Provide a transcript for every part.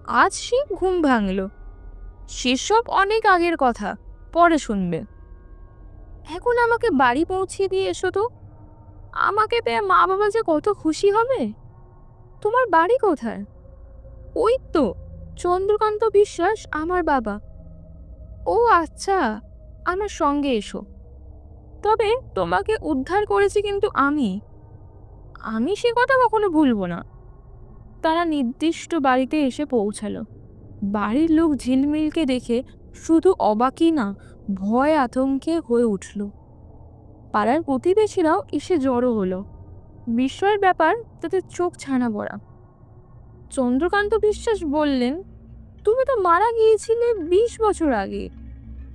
আজ সে ঘুম ভাঙল। সেসব অনেক আগের কথা, পরে শুনবে। এখন আমাকে বাড়ি পৌঁছিয়ে দিয়ে এসো তো। আমাকে পেয়ে মা বাবা যে কত খুশি হবে। তোমার বাড়ি কোথায়? ওই তো, চন্দ্রকান্ত বিশ্বাস আমার বাবা। ও আচ্ছা, আমার সঙ্গে এসো। তবে তোমাকে উদ্ধার করেছি কিন্তু আমি। আমি সে কথা কখনো ভুলবো না। তারা নির্দিষ্ট বাড়িতে এসে পৌঁছালো। বাড়ির লোক ঝিলমিলকে দেখে শুধু অবাকই না, ভয় আতঙ্কে হয়ে উঠল। পাড়ার প্রতিবেশীরাও এসে জড়ো হলো। বিস্ময়ের ব্যাপার, তাদের চোখ ছানা পড়া। চন্দ্রকান্ত বিশ্বাস বললেন, তুমি তো মারা গিয়েছিলে 20 বছর আগে।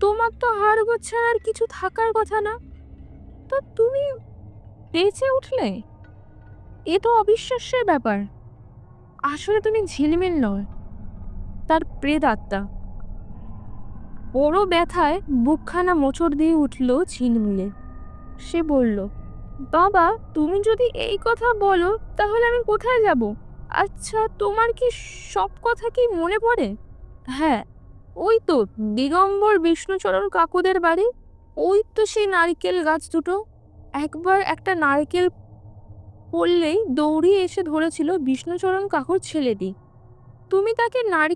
তোমার তো হাড়গোড় ছাড়া আর কিছু থাকার কথা না, তো তুমি বেঁচে উঠলে। এ তো অবিশ্বাস্যের ব্যাপার। আসলে তুমি ঝিলমিল নয়, তার প্রেত আত্মা। বড় ব্যথায় বুকখানা মোচড় দিয়ে উঠল ঝিলমিলে। সে বলল, বাবা, তুমি যদি এই কথা বলো তাহলে আমি কোথায় যাব? আচ্ছা, তোমার কি সব কথা কি মনে পড়ে? হ্যাঁ, ওই তো দিগম্বর বিষ্ণুচরণ কাকুদের বাড়ি। ওই তো সেই নারকেল গাছ দুটো। একবার একটা নারকেল পড়লেই দৌড়িয়ে এসে ধরেছিল বিষ্ণুচরণ কাকুর ছেলেটি। তুমি তাকে নারকেল